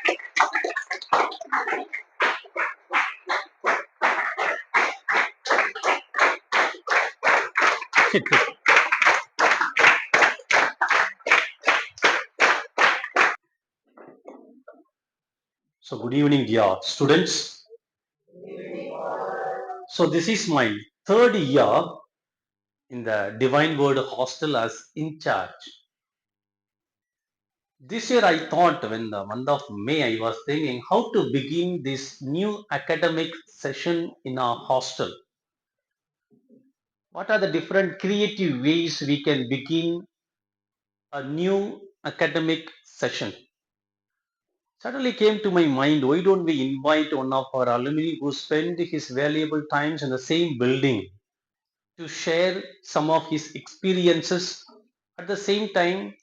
So good evening, dear students. So this is my third year in the Divine Word Hostel as in charge. This year I thought when the month of May I was thinking how to begin this new academic session in our hostel. What are the different creative ways we can begin a new academic session? Suddenly came to my mind, why don't we invite one of our alumni who spent his valuable times in the same building to share some of his experiences, at the same time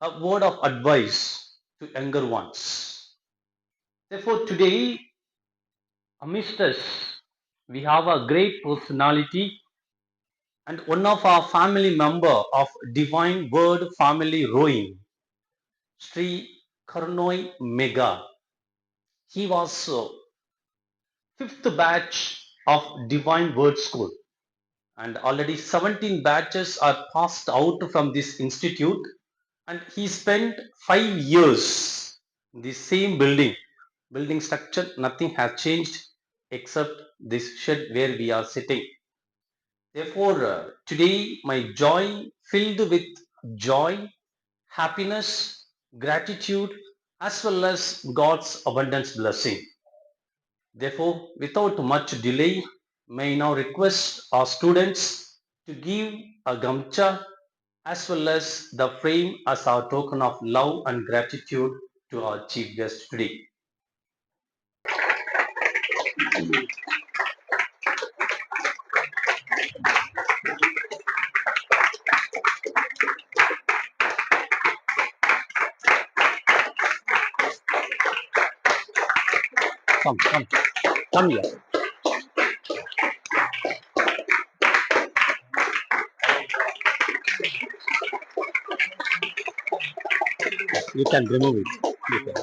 a word of advice to younger ones. Therefore today amidst us we have a great personality and one of our family member of Divine Word family rowing, Sri Karnoi Mega. He was fifth batch of Divine Word School, and already 17 batches are passed out from this institute, and he spent 5 years in the same building structure. Nothing has changed except this shed where we are sitting. Therefore today my joy filled with joy, happiness, gratitude, as well as God's abundance blessing. Therefore, without much delay, may I now request our students to give a gamcha as well as the frame as our token of love and gratitude to our chief guest today. Come here. You can remove it. You can.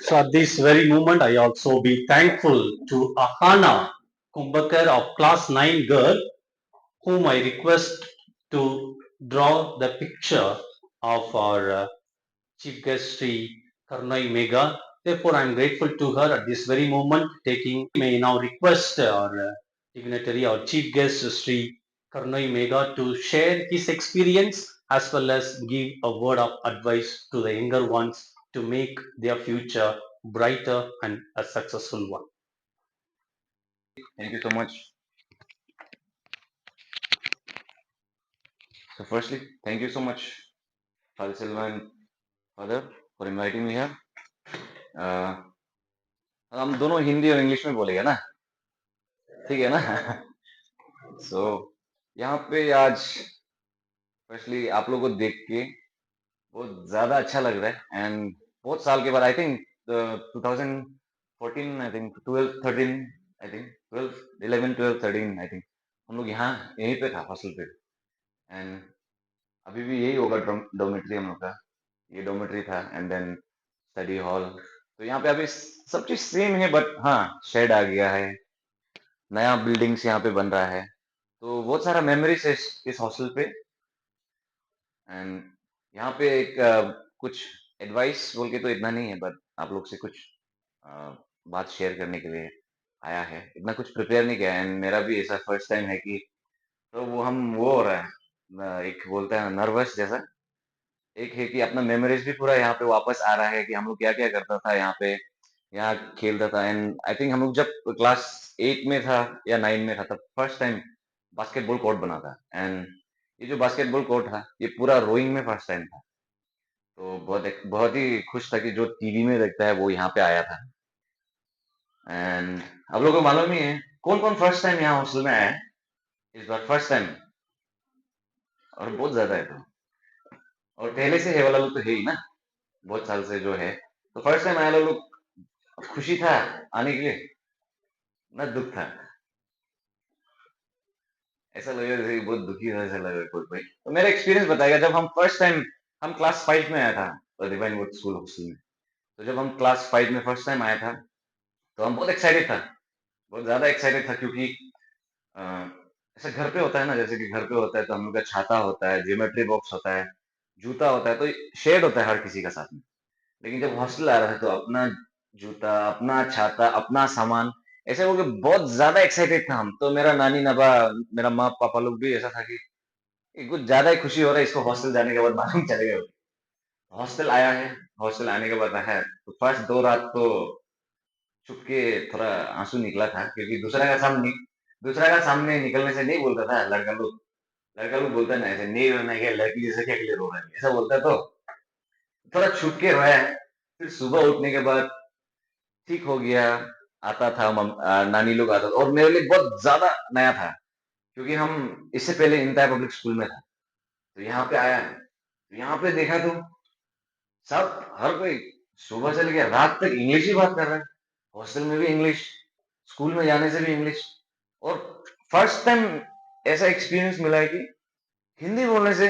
So at this very moment, I also be thankful to Ahana Kumbhakar of class 9 girl, whom I request to draw the picture of our chief guest Sri Karnai Mega. Therefore, I am grateful to her at this very moment. May now request our dignitary, our chief guest Sri Karnai Mega, to share his experience as well as give a word of advice to the younger ones to make their future brighter and a successful one. Thank you so much. So, firstly, thank you so much, Father Silva and Father, for inviting me here. हम दोनों हिंदी और English में बोलेंगे ना, ठीक है ना? So, यहाँ पे आज फर्स्टली आप लोगों को देख के बहुत ज्यादा अच्छा लग रहा है एंड बहुत साल के बाद I think 2014 I think 12 13 I think 12 11 12 13 I think हम लोग यहाँ यहीं पे था हॉस्टल पे एंड अभी भी यही होगा डोमेट्री हम लोग का ये डोमेट्री था एंड देन स्टडी हॉल तो यहाँ पे अभी सब चीज सेम है बट हाँ शेड आ गया है नया बिल्डिंग्स यहाँ पे बन रहा है तो बहुत सारा मेमोरीज है इस हॉस्टल पे एंड यहाँ पे एक कुछ एडवाइस बोल के तो इतना नहीं है बट आप लोग से कुछ बात शेयर करने के लिए आया है इतना कुछ प्रिपेयर नहीं किया एंड मेरा भी ऐसा फर्स्ट टाइम है कि तो वो हो रहा है एक बोलता है नर्वस जैसा एक है कि अपना मेमोरीज भी पूरा यहाँ पे वापस आ रहा है कि हम लोग क्या क्या करता था यहाँ पे यहाँ खेलता था एंड आई थिंक हम लोग जब क्लास 8 में था या 9 में था तब फर्स्ट टाइम बास्केटबॉल कोर्ट बना था एंड ये जो बास्केटबॉल कोर्ट था ये पूरा रोइंग में फर्स्ट टाइम था तो बहुत ही खुश था कि जो टीवी में देखता है वो यहाँ पे आया था एंड आप लोगों को मालूम ही है कौन कौन फर्स्ट टाइम यहाँ हॉस्टल में आया है इस बार फर्स्ट टाइम और बहुत ज्यादा है तो और पहले से है वाला लोग तो है ही ना बहुत साल से जो है तो फर्स्ट टाइम आया लोग खुशी था आने के लिए ना दुख था ऐसा लग रहा है जैसे कि बहुत दुखी है, ऐसा लग रहा है कोई कोई। तो मेरा एक्सपीरियंस बताएगा, जब हम फर्स्ट टाइम, हम क्लास 5 में आया था डिवाइन वर्ड स्कूल हॉस्टल में। तो जब हम क्लास 5 में फर्स्ट टाइम आया था, तो हम बहुत एक्साइटेड था, बहुत ज्यादा एक्साइटेड था, क्योंकि अ, ऐसा घर पे होता है ना, जैसे कि घर पे होता है तो हम लोग का छाता होता है, ज्योमेट्री बॉक्स होता है, जूता होता है, तो शेड होता है हर किसी का साथ में। लेकिन जब हॉस्टल आ रहा है तो अपना जूता, अपना छाता, अपना सामान, ऐसे हो गए, बहुत ज्यादा एक्साइटेड था हम तो। मेरा नानी नबा, मेरा माँ पापा लोग भी ऐसा था कि कुछ ज्यादा ही खुशी हो रहा है, इसको हॉस्टल जाने के बाद मालूम चलेगा। हॉस्टल आया है, हॉस्टल आने के बाद है तो फर्स्ट 2 रात तो छुप के थोड़ा आंसू निकला था, क्योंकि दूसरा का सामने निकलने से नहीं बोलता था लड़का लोग बोलता है ना, ऐसे नहीं रोना है क्या, लड़की जैसे क्या के लिए रो रहा है, ऐसा बोलता है, तो थोड़ा छुप के रोया है। फिर सुबह उठने के बाद ठीक हो गया। आता था नानी लोग आता था, और मेरे लिए बहुत ज्यादा नया था, क्योंकि हम इससे पहले इंटायर पब्लिक स्कूल में था। तो यहाँ पे आया, तो यहाँ पे देखा तो सब, हर कोई सुबह से लेकर रात तक इंग्लिश ही बात कर रहा है। हॉस्टल में भी इंग्लिश, स्कूल में जाने से भी इंग्लिश। और फर्स्ट टाइम ऐसा एक्सपीरियंस मिला है कि हिंदी बोलने से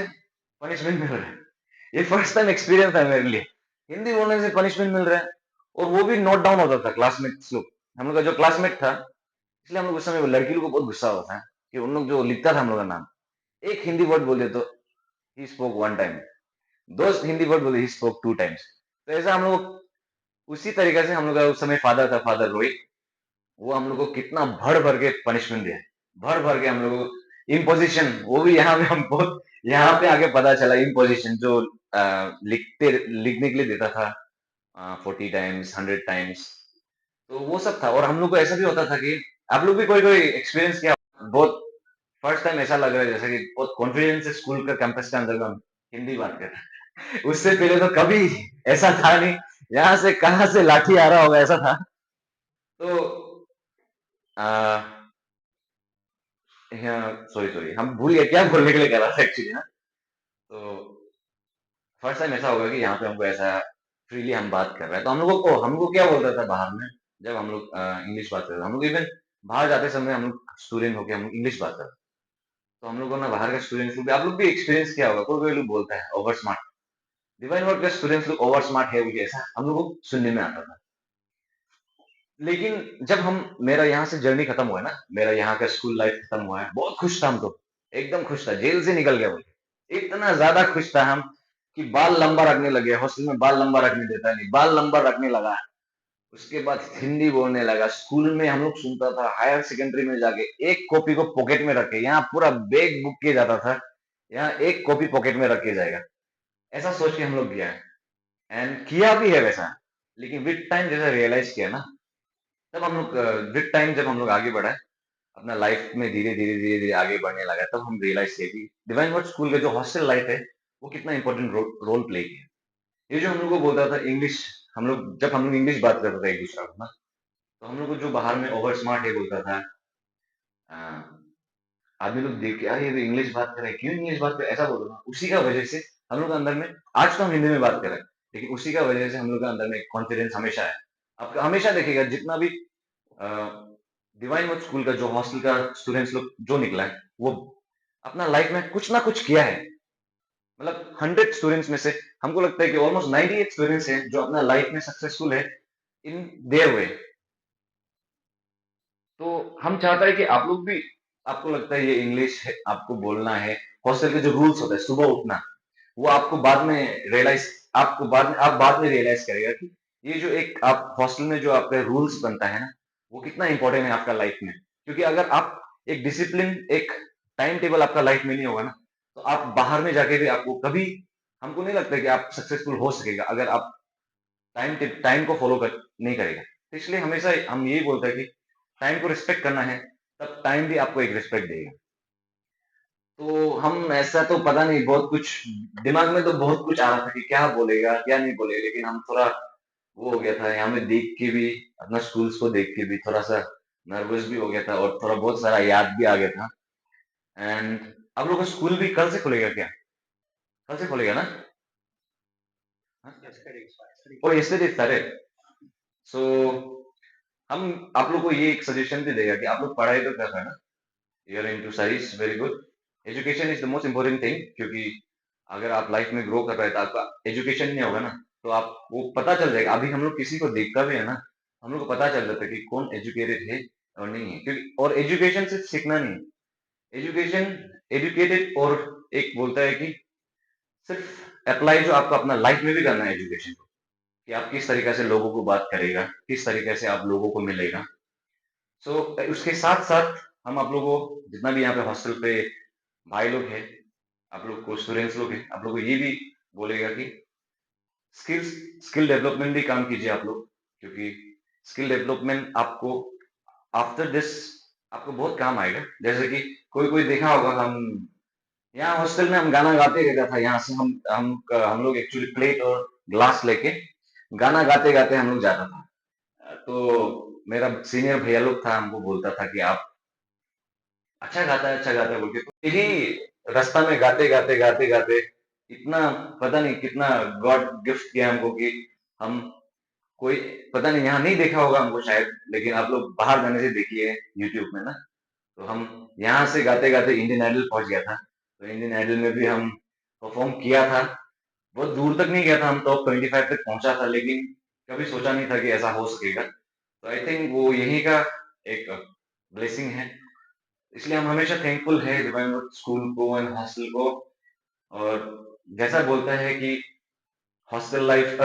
पनिशमेंट मिल रहा है। ये फर्स्ट टाइम एक्सपीरियंस था मेरे लिए, हिंदी बोलने से पनिशमेंट मिल रहा है। और वो भी नोट डाउन होता था क्लासमेट्स लोग, हम लोग का जो क्लासमेट था, इसलिए हम लोग उस समय लड़की लोग को बहुत गुस्सा होता है कि उन लोग जो लिखता था हम लोग का नाम, एक हिंदी वर्ड बोल दे तो ही स्पोक 1 टाइम, दो हिंदी वर्ड बोले ही स्पोक 2 टाइम्स। तो ऐसा हम लोग, उसी तरीके से हम लोग का उस समय फादर था, फादर रोहित, वो हम लोग को कितना भर भर के पनिशमेंट दिया, भर भर के हम लोग को इम्पोजिशन, वो भी यहाँ पे हम बहुत, यहाँ पे आगे पता चला इम्पोजिशन जो लिखने के लिए देता था 40 टाइम्स, 100 टाइम्स। तो वो सब था। और हम लोग को ऐसा भी होता था कि आप लोग भी कोई कोई एक्सपीरियंस किया, बहुत फर्स्ट टाइम ऐसा लग रहा है जैसे कि बहुत कॉन्फिडेंस से स्कूल का कैंपस के अंदर में हम हिंदी बात कर रहे हैं। उससे पहले तो कभी ऐसा था नहीं, यहाँ से कहाँ से लाठी आ रहा होगा ऐसा था। तो आ, सॉरी सॉरी, हम भूल गए क्या बोलने के लिए कह रहा था एक्चुअली ना। तो फर्स्ट टाइम ऐसा होगा कि यहाँ पे हमको ऐसा फ्रीली हम बात कर रहे हैं, तो हम लोग को क्या बोलता था बाहर में, जब हम लोग इंग्लिश बात करते, हम लोग इवन बाहर जाते समय हम लोग स्टूडेंट होके हम लोग इंग्लिश बात करते। तो हम लोगों ने बाहर का स्टूडेंट्स लोग भी, आप लोग भी एक्सपीरियंस किया होगा, कोई कोई लोग बोलता है ओवर स्मार्ट, डिवाइन वर्ड के स्टूडेंट्स लोग ओवर स्मार्ट है, मुझे ऐसा हम लोग को सुनने में आता था। लेकिन जब हम, मेरा यहाँ से जर्नी खत्म हुआ है ना, मेरा यहाँ का स्कूल लाइफ खत्म हुआ है, बहुत खुश था हम तो, एकदम खुश था, जेल से निकल गया बोल, इतना ज्यादा खुश था हम कि बाल लंबा रखने लगे। हॉस्टल में बाल लंबा रखने देता नहीं, बाल लंबा रखने लगा। उसके बाद हिंदी बोलने लगा। स्कूल में हम लोग सुनता था, हायर सेकेंडरी में जाके एक कॉपी को पॉकेट में रखे, यहाँ पूरा बैग बुक किया जाता था, यहाँ एक कॉपी पॉकेट में रख के जाएगा, ऐसा सोच के हम लोग गया है, एंड किया भी है वैसा। लेकिन विद टाइम जैसे रियलाइज किया ना, तब हम लोग, विद टाइम जब हम लोग आगे बढ़े अपना लाइफ में, धीरे धीरे धीरे धीरे आगे बढ़ने लगा, तब हम रियलाइज किया कि डिवाइन वर्ड स्कूल का जो हॉस्टल लाइफ है, वो कितना इंपॉर्टेंट रोल प्ले किया। ये जो हम लोग को बोलता था इंग्लिश, जब हम लोग इंग्लिश बात करते थे एक दूसरा को ना, तो हम लोग को जो बाहर में ओवर स्मार्ट है बोलता था, अ, आदमी लोग देख के, अरे ये इंग्लिश बात कर रहे हैं, क्यों इंग्लिश बात कर रहे हैं?" ऐसा बोलो ना, उसी का वजह से हम लोग के अंदर में, आज तो हम हिंदी में बात कर रहे हैं, लेकिन उसी का वजह से हम लोग के अंदर में कॉन्फिडेंस हमेशा है। आपका हमेशा देखिएगा, जितना भी डिवाइन वर्ड स्कूल का जो हॉस्टल का स्टूडेंट्स लोग जो निकला है, वो अपना लाइफ में कुछ ना कुछ किया है। मतलब 100 स्टूडेंट्स में से हमको लगता है कि ऑलमोस्ट 98 स्टूडेंट्स हैं जो अपना लाइफ में सक्सेसफुल है इन देयर वे। तो हम चाहता है कि आप लोग भी, आपको लगता है ये इंग्लिश है आपको बोलना है, हॉस्टल के जो रूल्स होते हैं सुबह उठना, वो आपको बाद में रियलाइज, आप बाद में रियलाइज करेगा कि ये जो एक आप हॉस्टल में जो आपका रूल्स बनता है ना, वो कितना इंपॉर्टेंट है आपका लाइफ में। क्योंकि अगर आप एक डिसिप्लिन, एक टाइम टेबल आपका लाइफ में नहीं होगा ना, तो आप बाहर में जाके भी आपको कभी, हमको नहीं लगता कि आप सक्सेसफुल हो सकेगा अगर आप टाइम को फॉलो कर नहीं करेगा। तो इसलिए हमेशा हम यही बोलते हैं कि टाइम को रिस्पेक्ट करना है, तब टाइम भी आपको एक रिस्पेक्ट देगा। तो हम ऐसा तो पता नहीं, बहुत कुछ दिमाग में तो बहुत कुछ आ रहा था कि क्या बोलेगा क्या नहीं बोलेगा, लेकिन हम थोड़ा वो हो गया था, यहाँ में देख के भी, अपना स्कूल्स को देख के भी थोड़ा सा नर्वस भी हो गया था, और थोड़ा बहुत सारा याद भी आ गया था। एंड आप लोग का स्कूल भी कल से खुलेगा क्या? कल से खुलेगा ना? ओ यस्टरडे स्टार्टेड। सो हम आप लोग को ये एक सजेशन भी देगा कि आप लोग पढ़ाई तो कर रहे हैं ना, you are into studies, very good. Education is the most important thing, क्योंकि अगर आप लाइफ में ग्रो कर रहे हैं तो आपका एजुकेशन नहीं होगा ना, तो आपको पता चल जाएगा। अभी हम लोग किसी को देखता भी है ना, हम लोग को पता चल जाता है कि कौन एजुकेटेड है और नहीं है, क्योंकि और एजुकेशन सिर्फ सीखना नहीं, एजुकेशन एजुकेटेड और एक बोलता है कि सिर्फ अप्लाई जो आपको अपना लाइफ में भी करना है एजुकेशन को, कि आप किस तरीके से लोगों को बात करेगा, किस तरीके से आप लोगों को मिलेगा। सो उसके साथ साथ हम आप लोगों को जितना भी यहाँ पे हॉस्टल पे भाई लोग हैं, आप लोग को स्टूडेंट्स लोग हैं, आप लोग को ये भी बोलेगा कि स्किल्स स्किल डेवलपमेंट भी काम कीजिए आप लोग, क्योंकि स्किल डेवलपमेंट आपको आफ्टर दिस आपको बहुत काम आएगा। जैसे कि कोई कोई देखा होगा, हम यहाँ हॉस्टल में हम गाना गाते रहता था, यहाँ से हम लोग एक्चुअली प्लेट और ग्लास लेके गाना गाते गाते हम लोग जाता था। तो मेरा सीनियर भैया लोग था, हमको बोलता था कि आप अच्छा गाता है बोल के। तो यही रास्ता में गाते गाते इतना पता नहीं कितना गॉड गिफ्ट किया हमको कि हम कोई पता नहीं यहाँ नहीं देखा होगा हमको शायद, लेकिन आप लोग बाहर जाने से देखिए यूट्यूब में ना। तो हम यहाँ से गाते गाते इंडियन आइडल पहुंच गया था। तो इंडियन आइडल में भी हम परफॉर्म किया था। बहुत दूर तक नहीं गया था, हम टॉप 25 तक पहुंचा था, लेकिन कभी सोचा नहीं था कि ऐसा हो सकेगा। तो आई थिंक वो यही का एक ब्लेसिंग है। इसलिए हम हमेशा थैंकफुल है डिवाइन स्कूल को एंड हॉस्टल को। और जैसा बोलता है कि हॉस्टल लाइफ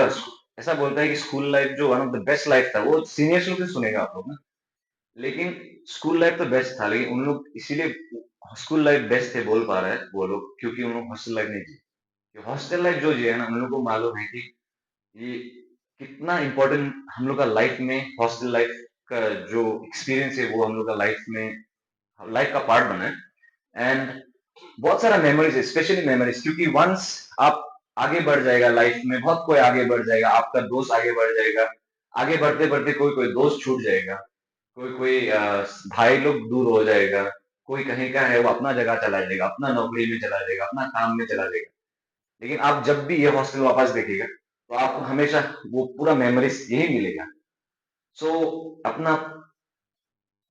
ऐसा बोलता है कि स्कूल लाइफ जो one of the best life था, वो सीनियर्स लोग से सुनेगा आप लोग ना। लेकिन स्कूल लाइफ तो बेस्ट था, लेकिन उन लोग इसीलिए स्कूल लाइफ बेस्ट है बोल पा रहे हैं वो लोग, क्योंकि उन लोग हॉस्टल लाइफ नहीं जी। हॉस्टल लाइफ जो जी है ना, उन लोग को मालूम है कि ये कितना इम्पोर्टेंट हम लोग का लाइफ में हॉस्टल लाइफ का जो एक्सपीरियंस है वो हम लोग का लाइफ का पार्ट बना है। एंड बहुत सारा मेमोरीज है, स्पेशली मेमोरीज, क्योंकि वंस आप आगे बढ़ जाएगा लाइफ में, बहुत कोई आगे बढ़ जाएगा, आपका दोस्त आगे बढ़ जाएगा, आगे बढ़ते बढ़ते कोई कोई दोस्त छूट जाएगा, कोई कोई भाई लोग दूर हो जाएगा, कोई कहीं का है वो अपना जगह चला जाएगा, अपना नौकरी में चला जाएगा, अपना काम में चला जाएगा। लेकिन आप जब भी ये हॉस्टल वापस देखेगा तो आपको हमेशा वो पूरा मेमोरीज यही मिलेगा। सो अपना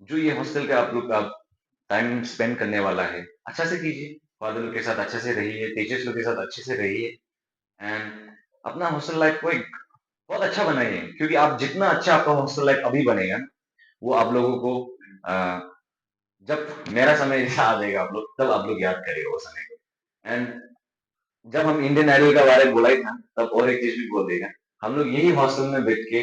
जो ये हॉस्टल का आप लोग का टाइम स्पेंड करने वाला है, अच्छा से कीजिए, फादर लोग के साथ अच्छे से रहिए, टीचर्स लोग के साथ अच्छे से रहिए। एंड अपना हॉस्टल लाइफ को एक बहुत अच्छा बनाइए, क्योंकि आप जितना अच्छा आपका हॉस्टल लाइफ अभी बनेगा, वो आप लोगों को अ, जब मेरा समय ऐसा आ जाएगा आप लोग, तब आप लोग याद करेगा वो समय को। एंड जब हम इंडियन आइडल के बारे में बोला ही था, तब और एक चीज भी बोल देगा। हम लोग यही हॉस्टल में बैठ के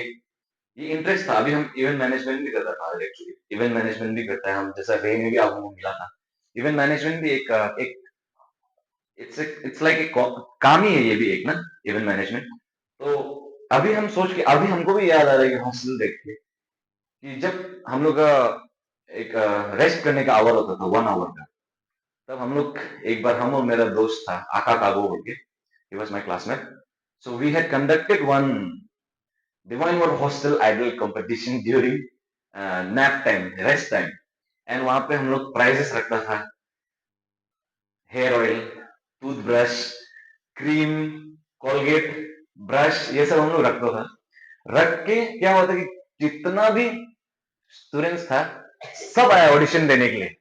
ये इंटरेस्ट था, अभी हम इवेंट मैनेजमेंट भी करता था एक्चुअली, इवेंट मैनेजमेंट भी करता है हम, जैसा रे में भी आपको मिला था। इवेंट मैनेजमेंट भी एक इट्स लाइक एक काम ही है ये भी एक ना, इवेंट मैनेजमेंट। तो अभी हम सोच के अभी हमको भी याद आ रहा है कि हॉस्टल देख के, कि जब हम लोग का एक रेस्ट करने का आवर होता था 1 आवर का, तब हम लोग एक बार हम और मेरा दोस्त था आका कागो बोल के, he was my classmate. So we had conducted one divine word hostel idol competition during nap time, rest time. And वहां पे हम लोग प्राइजेस रखता था, hair oil, toothbrush, cream, Colgate, brush, ये सब हम लोग रखता था। रख के क्या होता कि जितना भी स्टूडेंट्स था, सब आया ऑडिशन देने के लिए,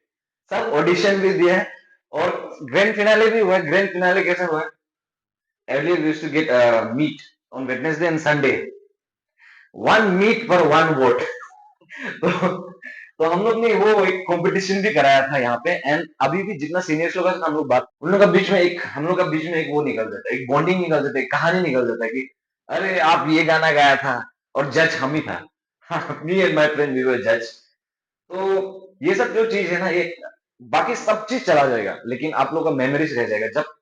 सब ऑडिशन भी दिया है। और ग्रैंड फिनाले भी हुआ है। ग्रैंड फिनाले कैसे हुआ है? Earlier we used to get meet on Wednesday and Sunday, one meet for one vote. तो तो हम लोग ने वो एक कंपटीशन भी कराया था यहाँ पे। एंड अभी भी जितना सीनियर्स लोग हैं हम लोग बात, उन लोग का बीच में एक हम लोग का बीच में एक वो निकल जाता है, एक बॉन्डिंग निकल जाता है, एक कहानी निकल जाता है कि अरे आप ये गाना गाया था और जज हम ही था। Me and my friend we were जज। तो ये सब जो चीज है ना, ये बाकी सब चीज चला जाएगा, लेकिन आप लोग का मेमोरीज रह जाएगा जब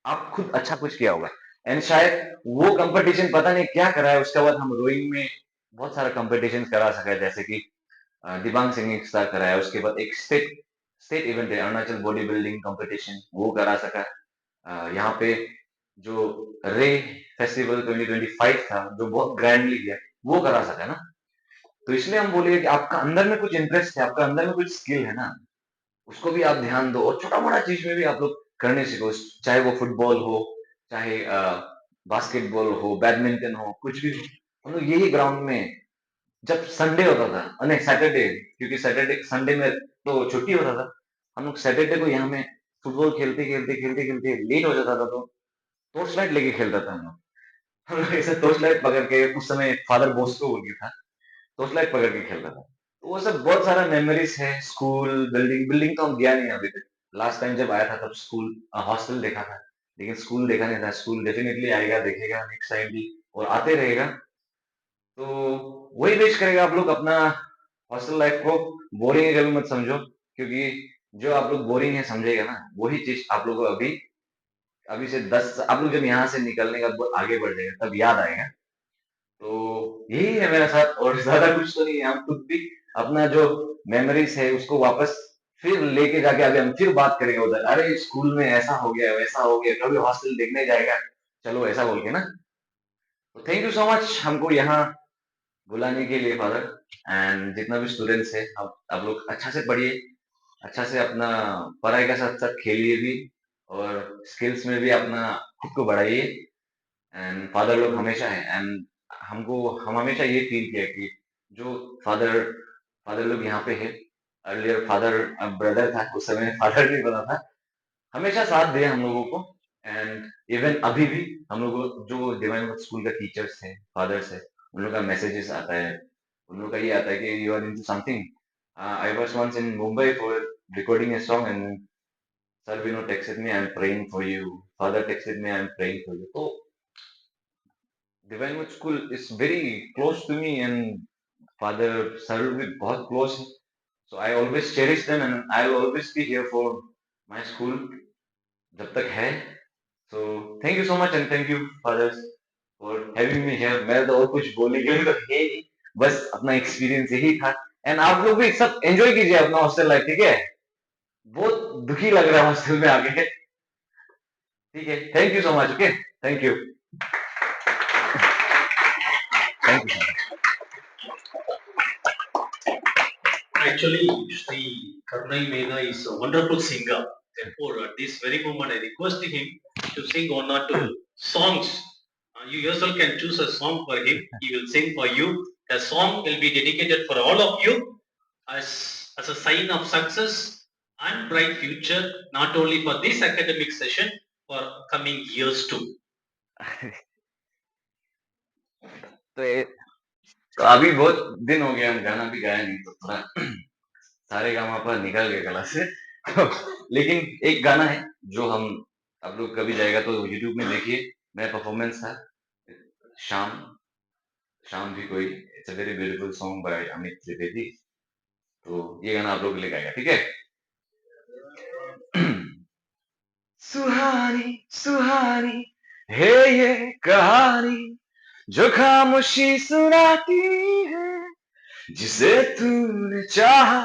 आप खुद अच्छा कुछ किया होगा। एंड शायद वो कंपटीशन पता नहीं क्या करा है, उसके बाद हम रोइंग में बहुत सारा कंपटीशन करा सका है, जैसे कि दिबांग सिंगिंग स्टार कराया, उसके बाद एक स्टेट स्टेट इवेंट है अरुणाचल बॉडी बिल्डिंग कंपटीशन, वो करा सका। यहाँ पे जो रे फेस्टिवल 2025 था जो बहुत ग्रैंडली किया, वो करा सका ना। तो इसलिए हम बोले कि आपका अंदर में कुछ इंटरेस्ट है, आपका अंदर में कुछ स्किल है ना, उसको भी आप ध्यान दो, और छोटा मोटा चीज में भी आप लोग करने सीखो, चाहे वो फुटबॉल हो, चाहे बास्केटबॉल हो, बैडमिंटन हो, कुछ भी हो। हम लोग यही ग्राउंड में जब संडे होता था, नहीं सैटरडे, क्योंकि सैटरडे संडे में तो छुट्टी होता था, हम लोग सैटरडे को यहाँ में फुटबॉल खेलते लेट हो जाता था, तो टॉर्च लाइट लेके खेलता था हम लोग ऐसे टॉर्च लाइट पकड़ के, उस समय फादर बॉस्को बोल के था, टॉर्च लाइट पकड़ के खेलता था। तो वो सब बहुत सारा मेमोरीज है। स्कूल बिल्डिंग बिल्डिंग तो हम गया नहीं अभी तक। लास्ट टाइम जब आया था तब स्कूल हॉस्टल देखा था, लेकिन स्कूल देखा नहीं था। स्कूल डेफिनेटली आएगा, देखेगा नेक्स्ट टाइम भी, और आते रहेगा। तो वही विश करेगा आप लोग अपना हॉस्टल लाइफ को बोरिंग है कभी मत समझो, क्योंकि जो आप लोग बोरिंग है समझेगा ना, वही चीज आप लोग को अभी अभी से 10 आप लोग जब यहाँ से निकलने का बहुत आगे बढ़ जाएगा तब याद आएगा। तो यही है मेरा साथ, और ज्यादा कुछ तो नहीं है। हम खुद भी अपना जो मेमोरीज है उसको वापस फिर लेके जाके अभी हम फिर बात करेंगे उधर, अरे स्कूल में ऐसा हो गया वैसा हो गया, कभी हॉस्टल देखने जाएगा, चलो ऐसा बोल के ना। तो थैंक यू सो मच हमको यहाँ बुलाने के लिए फादर। एंड जितना भी स्टूडेंट्स है, आप लोग अच्छा से पढ़िए, अच्छा से अपना पढ़ाई का साथ साथ खेलिए भी, और स्किल्स में भी अपना खुद को बढ़ाइए। एंड फादर लोग हमेशा है, एंड हम हमेशा ये फील किया कि जो फादर फादर लोग यहाँ पे है, अर्लियर फादर ब्रदर था, उस समय फादर नहीं बना था, हमेशा साथ दिया हम लोगों को। एंड इवन अभी भी हम लोग को जो डिवाइन स्कूल का टीचर्स है, फादर्स है, उन लोग का मैसेजेस आता है, उन लोग का ये आता है कि you are into something. I was once in Mumbai for recording a song and sir Vino texted me, I'm praying for you. Father texted me, I'm praying for you. So divine school is very close to me, and father sir भी बहुत close है। So I always cherish them, and I will always be here for my school जब तक है। So thank you so much, and thank you fathers for having me here. मैं तो और कुछ बोलने के लिए तो है नहीं, बस अपना एक्सपीरियंस यही था। एंड आप लोग भी सब एंजॉय कीजिए अपना हॉस्टल लाइफ, ठीक है? बहुत दुखी लग रहा है हॉस्टल में आके, ठीक है? Thank you so much. Okay, thank you, thank you. Actually, Sri Karnai Mena is a wonderful singer. Therefore, at this very moment, I request him to sing one or two songs. You yourself can choose a song for him. He will sing for you. The song will be dedicated for all of you as a sign of success and bright future, not only for this academic session, for coming years too. तो अभी बहुत दिन हो गया, हम गाना भी गाया नहीं, तो थोड़ा सारे गामा पर निकल गए गला से। तो लेकिन एक गाना है जो हम, आप लोग कभी जाएगा तो यूट्यूब में देखिए, मेरा परफॉर्मेंस था। शाम शाम भी कोई, it's a very beautiful song by Amit Trivedi. तो ये गाना आप लोग के लिए गाएगा, ठीक है? सुहानी सुहानी है ये कहानी जो खामोशी सुनाती है, जिसे तूने चाहा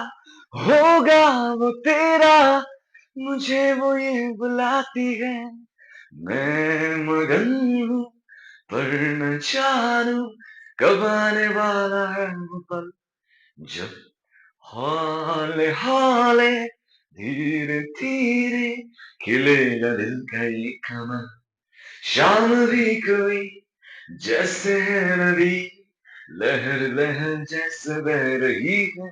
होगा वो तेरा, मुझे वो ये बुलाती है। मैं मगन हूँ पर न जानू कब आने वाला है वो पल, जब हौले हौले धीरे धीरे खिलेगा दिल का ये कमल। शाम भी कोई जैसे है नदी, लहर लहर जैसे बह रही है,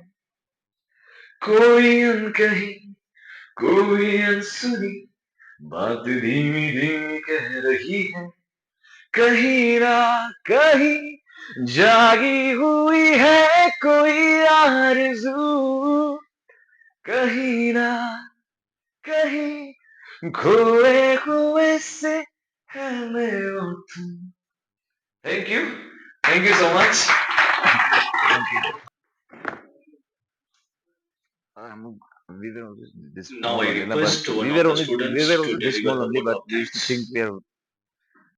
कोई अनकही कोई अनसुनी बात धीमी धीमी कह रही है, कहीं ना कहीं जागी हुई है कोई आरज़ू, कहीं ना कहीं खोए हुए से है मैं और तुम। Thank you so much. We were also this Now small I only, na, but request one we of were the only students to this deliver small the only, vote but of we used to think thanks. we are